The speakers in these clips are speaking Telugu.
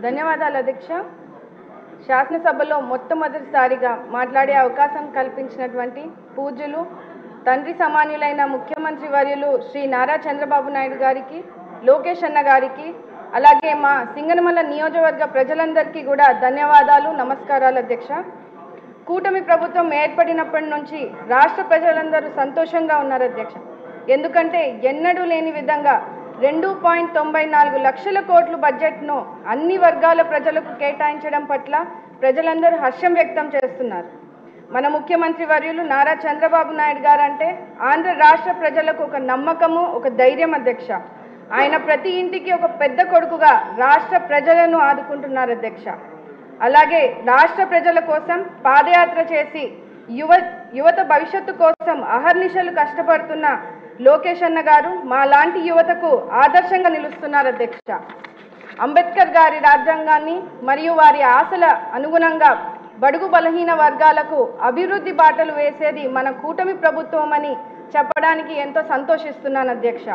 ధన్యవాదాలు అధ్యక్ష. శాసనసభలో మొట్టమొదటిసారిగా మాట్లాడే అవకాశం కల్పించినటువంటి పూజ్యులు తండ్రి సమానులైన ముఖ్యమంత్రి వర్యులు శ్రీ నారా చంద్రబాబు నాయుడు గారికి, లోకేష్ అన్న గారికి, అలాగే మా సింగనమల నియోజకవర్గ ప్రజలందరికీ కూడా ధన్యవాదాలు, నమస్కారాలు అధ్యక్ష. కూటమి ప్రభుత్వం ఏర్పడినప్పటి నుంచి రాష్ట్ర ప్రజలందరూ సంతోషంగా ఉన్నారు అధ్యక్ష. ఎందుకంటే ఎన్నడూ లేని విధంగా 2.94 లక్షల కోట్ల బడ్జెట్ను అన్ని వర్గాల ప్రజలకు కేటాయించడం పట్ల ప్రజలందరూ హర్షం వ్యక్తం చేస్తున్నారు. మన ముఖ్యమంత్రి వర్యులు నారా చంద్రబాబు నాయుడు గారు అంటే ఆంధ్ర రాష్ట్ర ప్రజలకు ఒక నమ్మకము, ఒక ధైర్యం అధ్యక్ష. ఆయన ప్రతి ఇంటికి ఒక పెద్ద కొడుకుగా రాష్ట్ర ప్రజలను ఆదుకుంటున్నారు అధ్యక్ష. అలాగే రాష్ట్ర ప్రజల కోసం పాదయాత్ర చేసి యువత భవిష్యత్తు కోసం అహర్నిశలు కష్టపడుతున్న లోకేష్ అన్న గారు మా లాంటి యువతకు ఆదర్శంగా నిలుస్తున్నారు అధ్యక్ష. అంబేద్కర్ గారి రాజ్యాంగాన్ని మరియు వారి ఆశల అనుగుణంగా బడుగు బలహీన వర్గాలకు అభివృద్ధి బాటలు వేసేది మన కూటమి ప్రభుత్వం అని చెప్పడానికి ఎంతో సంతోషిస్తున్నాను అధ్యక్ష.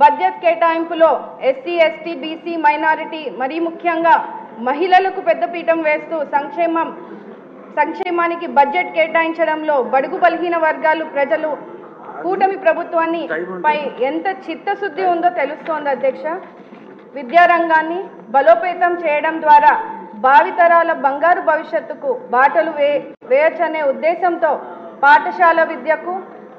బడ్జెట్ కేటాయింపులో ఎస్సీ, ఎస్టీ, బీసీ, మైనారిటీ మరియు ముఖ్యంగా మహిళలకు పెద్దపీఠం వేస్తూ సంక్షేమానికి బడ్జెట్ కేటాయించడంలో బడుగు బలహీన వర్గాలు ప్రజలు కూటమి ప్రభుత్వాన్ని పై ఎంత చిత్తశుద్ధి ఉందో తెలుస్తోంది అధ్యక్ష. విద్యారంగాన్ని బలోపేతం చేయడం ద్వారా భావితరాల బంగారు భవిష్యత్తుకు బాటలు వేయచ్చనే ఉద్దేశంతో పాఠశాల విద్యకు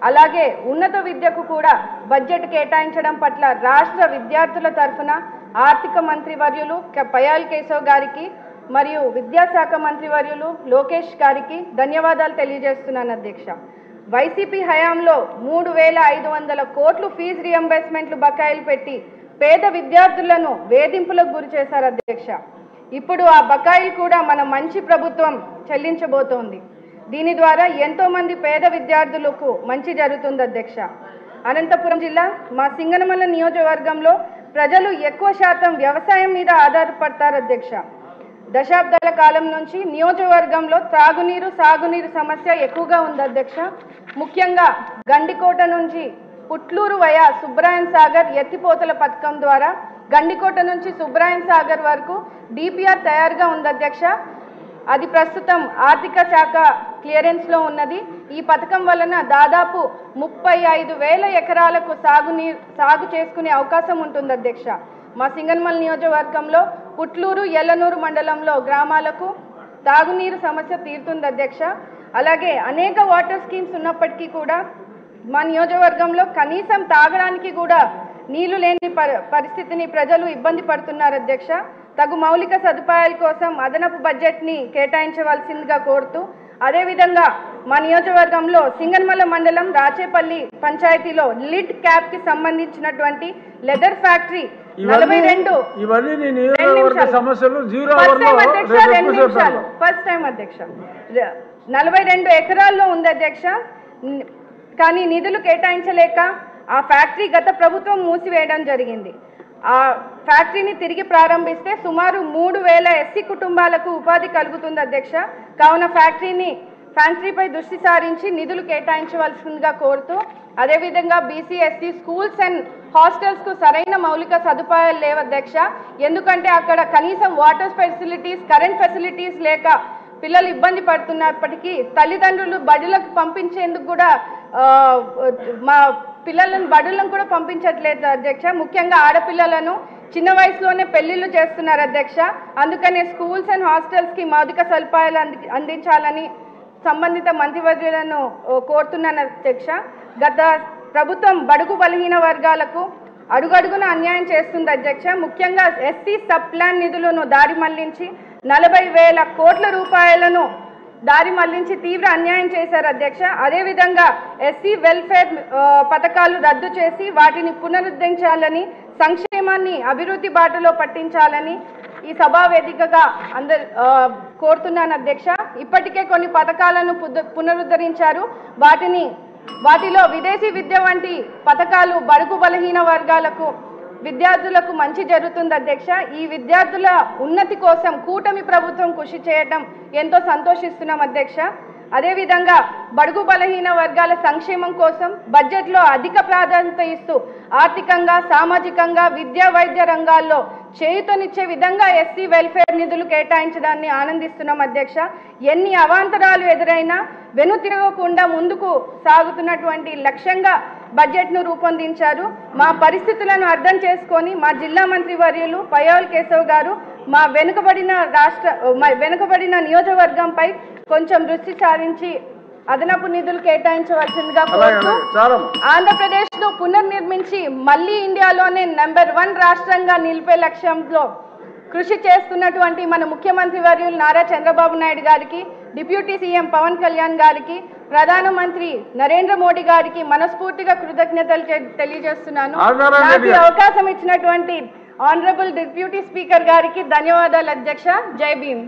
అలాగే ఉన్నత విద్యకు కూడా బడ్జెట్ కేటాయించడం పట్ల రాష్ట్ర విద్యార్థుల తరఫున ఆర్థిక మంత్రి వర్యులు పయాల్ కేశవ్ గారికి మరియు విద్యాశాఖ మంత్రి వర్యులు లోకేష్ గారికి ధన్యవాదాలు తెలియజేస్తున్నాను అధ్యక్ష. వైసీపీ హయాంలో 3,500 కోట్లు ఫీజు రియంబర్స్మెంట్లు బకాయిలు పెట్టి పేద విద్యార్థులను వేధింపులకు గురి చేశారు అధ్యక్ష. ఇప్పుడు ఆ బకాయిలు కూడా మన మంచి ప్రభుత్వం చెల్లించబోతోంది. దీని ద్వారా ఎంతోమంది పేద విద్యార్థులకు మంచి జరుగుతుంది అధ్యక్ష. అనంతపురం జిల్లా మా సింగనమల నియోజకవర్గంలో ప్రజలు ఎక్కువ శాతం వ్యవసాయం మీద ఆధారపడతారు అధ్యక్ష. దశాబ్దాల కాలం నుంచి నియోజకవర్గంలో త్రాగునీరు, సాగునీరు సమస్య ఎక్కువగా ఉంది అధ్యక్ష. ముఖ్యంగా గండికోట నుంచి పుట్లూరు వయా సుబ్రాయన్ సాగర్ ఎత్తిపోతల పథకం ద్వారా గండికోట నుంచి సుబ్రాయన్ సాగర్ వరకు డిపిఆర్ తయారుగా ఉంది అధ్యక్ష. అది ప్రస్తుతం ఆర్థిక శాఖ క్లియరెన్స్లో ఉన్నది. ఈ పథకం వలన దాదాపు 35,000 ఎకరాలకు సాగు చేసుకునే అవకాశం ఉంటుంది అధ్యక్ష. మా సింగనమల నియోజకవర్గంలో పుట్లూరు, ఎల్లనూరు మండలంలో గ్రామాలకు తాగునీరు సమస్య తీరుతుంది అధ్యక్ష. అలాగే అనేక వాటర్ స్కీమ్స్ ఉన్నప్పటికీ కూడా మా నియోజకవర్గంలో కనీసం తాగడానికి కూడా నీళ్లు లేని పరిస్థితిని ప్రజలు ఇబ్బంది పడుతున్నారు అధ్యక్ష. తగు మౌలిక సదుపాయాల కోసం అదనపు బడ్జెట్ని కేటాయించవలసిందిగా కోరుతూ, అదేవిధంగా మా నియోజకవర్గంలో సింగనమల మండలం రాచేపల్లి పంచాయతీలో లిడ్ క్యాప్కి సంబంధించినటువంటి లెదర్ ఫ్యాక్టరీ 42 ఎకరాల్లో ఉంది అధ్యక్ష. కానీ నిధులు కేటాయించలేక ఆ ఫ్యాక్టరీ గత ప్రభుత్వం మూసివేయడం జరిగింది. ఆ ఫ్యాక్టరీని తిరిగి ప్రారంభిస్తే సుమారు 3,000 ఎస్సీ కుటుంబాలకు ఉపాధి కలుగుతుంది అధ్యక్ష. కావున ఫ్యాక్టరీపై దృష్టి సారించి నిధులు కేటాయించవలసిందిగా కోరుతూ, అదేవిధంగా బీసీ, ఎస్సీ స్కూల్స్ అండ్ హాస్టల్స్కు సరైన మౌలిక సదుపాయాలు లేవు అధ్యక్ష. ఎందుకంటే అక్కడ కనీసం వాటర్ ఫెసిలిటీస్, కరెంట్ ఫెసిలిటీస్ లేక పిల్లలు ఇబ్బంది పడుతున్నప్పటికీ తల్లిదండ్రులు బడులకు పంపించేందుకు కూడా మా పిల్లలను బడులను కూడా పంపించట్లేదు అధ్యక్ష. ముఖ్యంగా ఆడపిల్లలను చిన్న వయసులోనే పెళ్లిళ్ళు చేస్తున్నారు అధ్యక్ష. అందుకనే స్కూల్స్ అండ్ హాస్టల్స్కి మౌలిక సదుపాయాలు అందించాలని సంబంధిత మంత్రివర్యులను కోరుతున్నాను అధ్యక్ష. గత ప్రభుత్వం బడుగు బలహీన వర్గాలకు అడుగడుగున అన్యాయం చేస్తుంది అధ్యక్ష. ముఖ్యంగా ఎస్సీ సబ్ ప్లాన్ నిధులను దారి మళ్లించి 40,000 కోట్ల రూపాయలను దారి మళ్లించి తీవ్ర అన్యాయం చేశారు అధ్యక్ష. అదేవిధంగా ఎస్సీ వెల్ఫేర్ పథకాలు రద్దు చేసి వాటిని పునరుద్ధరించాలని, సంక్షేమాన్ని అభివృద్ధి బాటలో పట్టించాలని ఈ సభా వేదికగా కోరుతున్నాను అధ్యక్ష. ఇప్పటికే కొన్ని పథకాలను పునరుద్ధరించారు. వాటిలో విదేశీ విద్య వంటి పథకాలు బడుగు బలహీన వర్గాలకు విద్యార్థులకు మంచి జరుగుతుంది అధ్యక్ష. ఈ విద్యార్థుల ఉన్నతి కోసం కూటమి ప్రభుత్వం కృషి చేయడం ఎంతో సంతోషిస్తున్నాం అధ్యక్ష. అదేవిధంగా బడుగు బలహీన వర్గాల సంక్షేమం కోసం బడ్జెట్లో అధిక ప్రాధాన్యత ఇస్తూ ఆర్థికంగా, సామాజికంగా, విద్యా వైద్య రంగాల్లో చేయుతనిచ్చే విధంగా ఎస్సీ వెల్ఫేర్ నిధులు కేటాయించడాన్ని ఆనందిస్తున్నాం అధ్యక్ష. ఎన్ని అవాంతరాలు ఎదురైనా వెనుతిరగకుండా ముందుకు సాగుతున్నటువంటి లక్ష్యంగా బడ్జెట్ను రూపొందించారు. మా పరిస్థితులను అర్థం చేసుకొని మా జిల్లా మంత్రి వర్యులు పయ్యావుల కేశవ్ గారు మా వెనుకబడిన నియోజకవర్గంపై కొంచెం దృష్టి సారించి అదనపు నిధులు కేటాయించవలసిందిగా కోరుతూ ఆంధ్రప్రదేశ్ను పునర్నిర్మించి మళ్లీ ఇండియాలోనే నెంబర్ 1 రాష్ట్రంగా నిలిపే లక్ష్యంలో కృషి చేస్తున్నటువంటి మన ముఖ్యమంత్రి వర్యులు నారా చంద్రబాబు నాయుడు గారికి, డిప్యూటీ సీఎం పవన్ కళ్యాణ్ గారికి, ప్రధానమంత్రి నరేంద్ర మోడీ గారికి మనస్ఫూర్తిగా కృతజ్ఞతలు తెలియజేస్తున్నాను. నాకు అవకాశం ఇచ్చినటువంటి ఆనరబుల్ డిప్యూటీ స్పీకర్ గారికి ధన్యవాదాలు అధ్యక్ష. జై భీమ్.